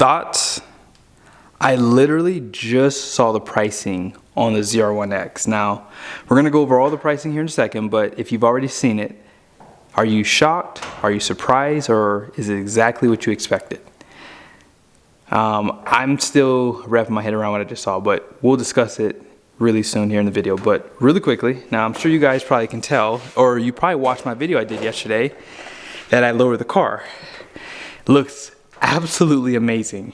Thoughts? I literally just saw the pricing on the ZR1X. Now, we're gonna go over all the pricing here in a second, but if you've already seen it, are you shocked? Are you surprised? Or is it exactly what you expected? I'm still wrapping my head around what I just saw, but we'll discuss it really soon here in the video. But really quickly, now I'm sure you guys probably can tell, or you probably watched my video I did yesterday, that I lowered the car. Looks absolutely amazing.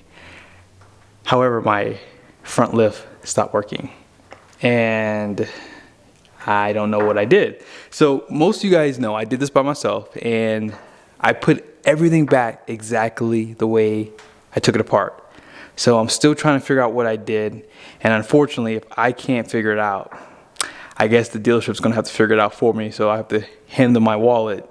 However, my front lift stopped working and I don't know what I did. So most of you guys know I did this by myself and I put everything back exactly the way I took it apart. So I'm still trying to figure out what I did. And unfortunately, if I can't figure it out, I guess the dealership's gonna have to figure it out for me. So I have to hand them my wallet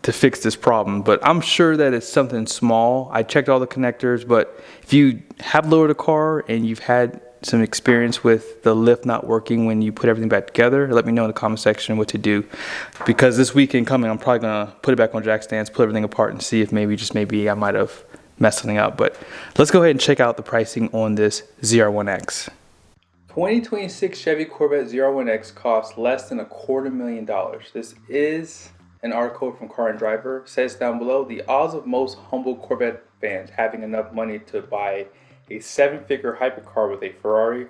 to fix this problem. But I'm sure that it's something small. I checked all the connectors, but if you have lowered a car and you've had some experience with the lift not working when you put everything back together, let me know in the comment section what to do. Because this weekend coming, I'm probably gonna put it back on jack stands, pull everything apart and see if maybe I might have messed something up. But let's go ahead and check out the pricing on this ZR1X. 2026 Chevy Corvette ZR1X costs less than $250,000. This is an article from Car and Driver. Says down below, the odds of most humble Corvette fans having enough money to buy a 7-figure hypercar with a Ferrari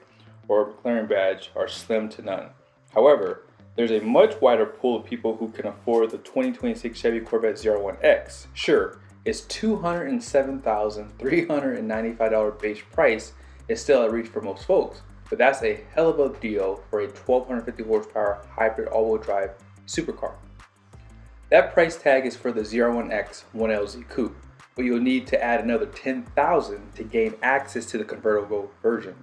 or a McLaren badge are slim to none. However, there's a much wider pool of people who can afford the 2026 Chevy Corvette ZR1X. Sure, its $207,395 base price is still out of reach for most folks, but that's a hell of a deal for a 1250 horsepower hybrid all-wheel drive supercar. That price tag is for the ZR1X 1LZ Coupe, but you'll need to add another $10,000 to gain access to the convertible version,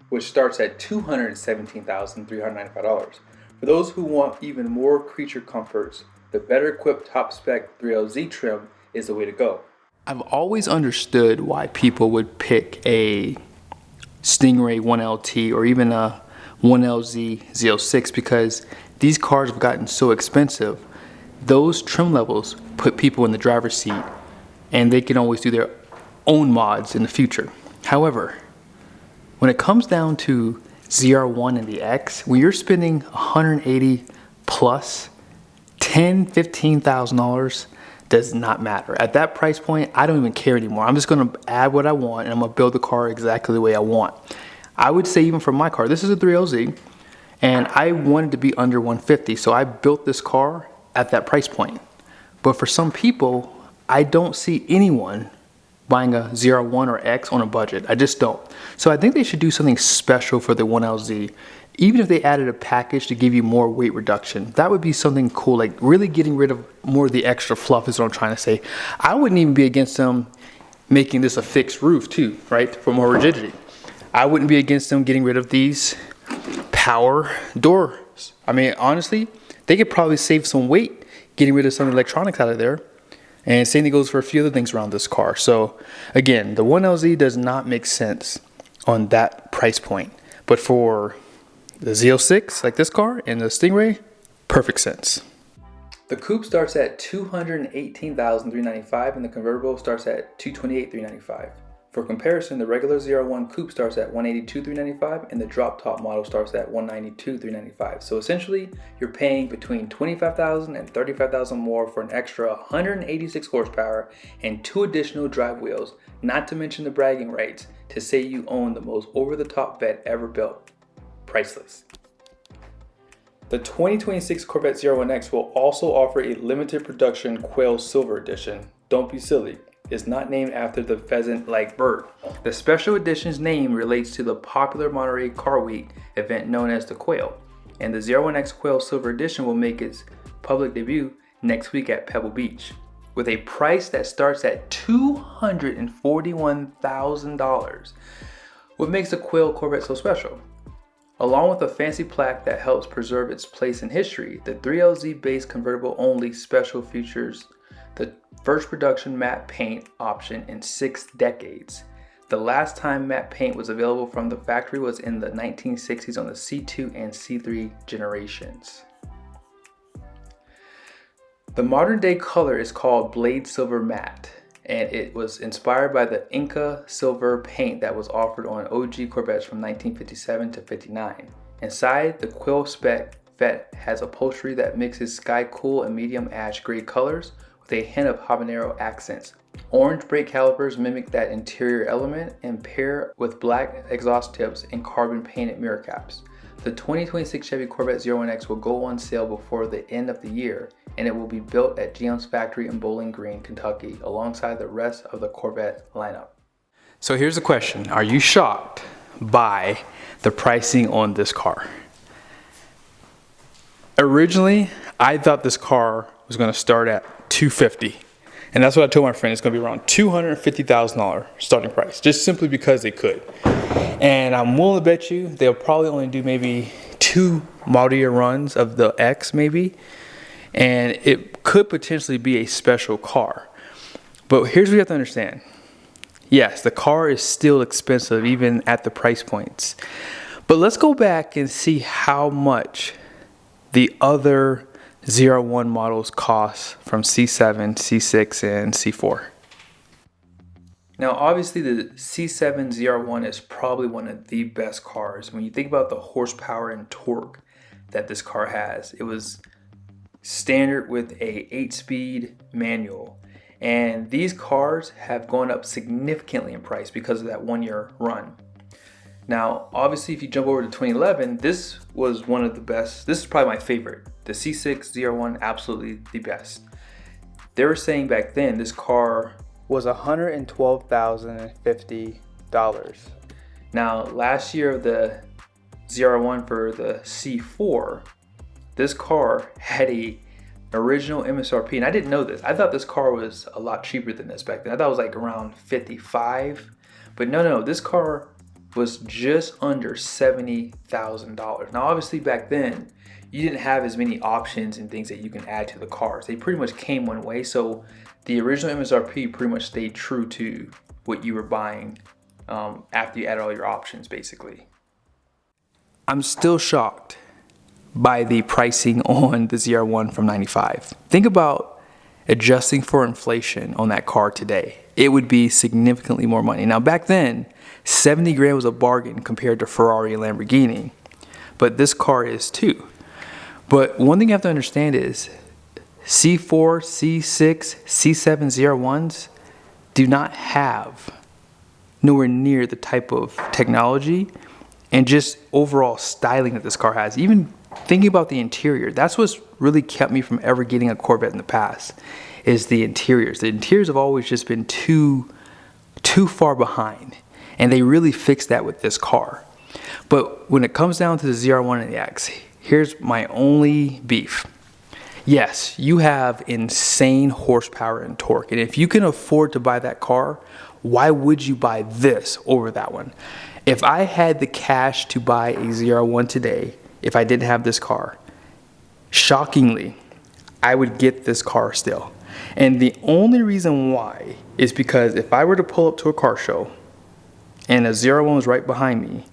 which starts at $217,395. For those who want even more creature comforts, the better equipped top spec 3LZ trim is the way to go. I've always understood why people would pick a Stingray 1LT or even a 1LZ Z06 because these cars have gotten so expensive. Those trim levels put people in the driver's seat and they can always do their own mods in the future. However, when it comes down to ZR1 and the X, when you're spending $180 plus, $10,000–$15,000 does not matter. At that price point, I don't even care anymore. I'm just gonna add what I want and I'm gonna build the car exactly the way I want. I would say even for my car, this is a 3LZ and I wanted to be under 150, so I built this car at that price point. But for some people, I don't see anyone buying a ZR1 or X on a budget. I just don't. So I think they should do something special for the 1LZ. Even if they added a package to give you more weight reduction, that would be something cool, like really getting rid of more of the extra fluff is what I'm trying to say. I wouldn't even be against them making this a fixed roof too, right, for more rigidity. I wouldn't be against them getting rid of these power doors. I mean, honestly, they could probably save some weight getting rid of some electronics out of there. And same thing goes for a few other things around this car. So again, the 1LZ does not make sense on that price point. But for the Z06, like this car, and the Stingray, perfect sense. The coupe starts at $218,395 and the convertible starts at $228,395. For comparison, the regular ZR1 coupe starts at $182,395 and the drop top model starts at $192,395. So essentially, you're paying between $25,000 and $35,000 more for an extra 186 horsepower and 2 additional drive wheels, not to mention the bragging rights to say you own the most over-the-top vet ever built. Priceless. The 2026 Corvette ZR1X will also offer a limited production Quail Silver Edition. Don't be silly. It's not named after the pheasant-like bird. The special edition's name relates to the popular Monterey Car Week event known as the Quail, and the ZR1X Quail Silver Edition will make its public debut next week at Pebble Beach, with a price that starts at $241,000. What makes the Quail Corvette so special? Along with a fancy plaque that helps preserve its place in history, the 3LZ base convertible only special features the first production matte paint option in 6 decades. The last time matte paint was available from the factory was in the 1960s on the C2 and C3 generations. The modern day color is called Blade Silver Matte, and it was inspired by the Inca silver paint that was offered on OG Corvettes from 1957 to 59. Inside, the quill spec Vet has upholstery that mixes sky cool and medium ash gray colors with a hint of habanero accents. Orange brake calipers mimic that interior element and pair with black exhaust tips and carbon painted mirror caps. The 2026 Chevy Corvette ZR1X will go on sale before the end of the year, and it will be built at GM's factory in Bowling Green, Kentucky, alongside the rest of the Corvette lineup. So here's the question. Are you shocked by the pricing on this car? Originally, I thought this car was going to start at $250,000. And that's what I told my friend. It's going to be around $250,000 starting price, just simply because they could. And I'm willing to bet you they'll probably only do maybe 2 model year runs of the X maybe. And it could potentially be a special car. But here's what you have to understand. Yes, the car is still expensive even at the price points. But let's go back and see how much the other ZR1 models cost from C7, C6, and C4. Now obviously the C7 ZR1 is probably one of the best cars. When you think about the horsepower and torque that this car has, it was standard with a 8-speed manual. And these cars have gone up significantly in price because of that 1-year run. Now, obviously, if you jump over to 2011, this was one of the best. This is probably my favorite. The C6 ZR1, absolutely the best. They were saying back then this car was $112,050. Now, last year of the ZR1 for the C4, this car had a original MSRP, and I didn't know this. I thought this car was a lot cheaper than this back then. I thought it was like around $55,000, but no, this car was just under $70,000. Now obviously back then you didn't have as many options and things that you can add to the cars. They pretty much came one way, so the original MSRP pretty much stayed true to what you were buying after you added all your options basically. I'm still shocked by the pricing on the ZR1 from 95. Think about adjusting for inflation on that car today. It would be significantly more money. Now back then, 70 grand was a bargain compared to Ferrari and Lamborghini, but this car is too. But one thing you have to understand is C4, C6, C7 ZR1s do not have nowhere near the type of technology and just overall styling that this car has. Even thinking about the interior, that's what's really kept me from ever getting a Corvette in the past, is the interiors. The interiors have always just been too far behind. And they really fixed that with this car. But when it comes down to the ZR1 and the X, here's my only beef. Yes, you have insane horsepower and torque. And if you can afford to buy that car, why would you buy this over that one? If I had the cash to buy a ZR1 today, if I didn't have this car, shockingly, I would get this car still. And the only reason why is because if I were to pull up to a car show and a ZR1 was right behind me,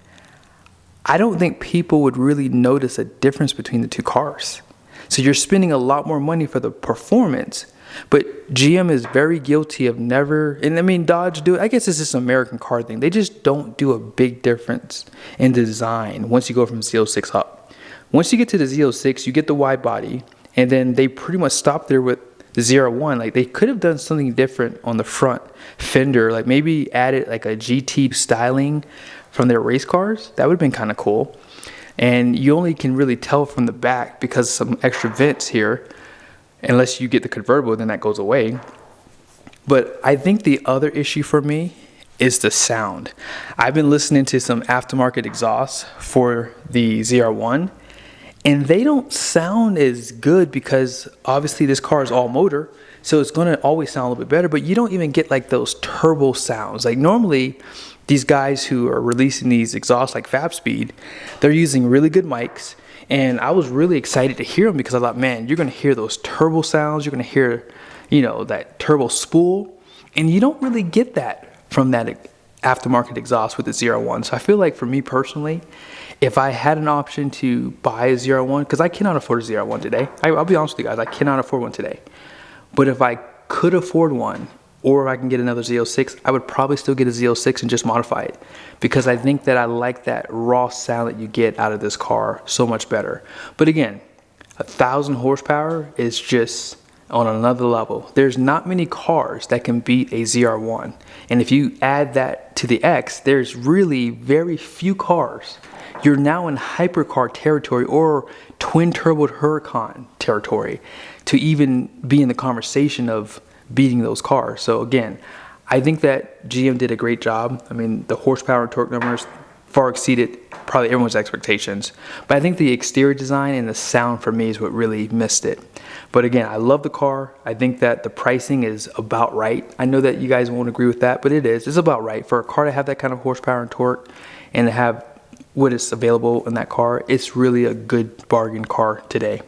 I don't think people would really notice a difference between the two cars. So you're spending a lot more money for the performance, but GM is very guilty of never, and I mean Dodge do it, I guess it's just an American car thing. They just don't do a big difference in design once you go from Z06 up. Once you get to the Z06, you get the wide body, and then they pretty much stop there with the ZR1. Like they could have done something different on the front fender, like maybe added like a GT styling from their race cars. That would have been kind of cool. And you only can really tell from the back because some extra vents here, unless you get the convertible, then that goes away. But I think the other issue for me is the sound. I've been listening to some aftermarket exhausts for the ZR1, and they don't sound as good because obviously this car is all motor, so it's going to always sound a little bit better, but you don't even get like those turbo sounds. Like normally these guys who are releasing these exhausts like Fab Speed, they're using really good mics, and I was really excited to hear them because I thought, man, you're going to hear those turbo sounds, you're going to hear, you know, that turbo spool, and you don't really get that from that aftermarket exhaust with the ZR1. So I feel like for me personally, if I had an option to buy a ZR1, because I cannot afford a ZR1 today. I'll be honest with you guys, I cannot afford one today. But if I could afford one, or if I can get another Z06, I would probably still get a Z06 and just modify it, because I think that I like that raw sound that you get out of this car so much better. But again, 1,000 horsepower is just on another level. There's not many cars that can beat a ZR1. And if you add that to the X, there's really very few cars. You're now in hypercar territory or twin turbo Huracan territory to even be in the conversation of beating those cars. So again, I think that GM did a great job. I mean, the horsepower and torque numbers far exceeded probably everyone's expectations. But I think the exterior design and the sound for me is what really missed it. But again, I love the car. I think that the pricing is about right. I know that you guys won't agree with that, but it is. It's about right. For a car to have that kind of horsepower and torque and to have what is available in that car, it's really a good bargain car today.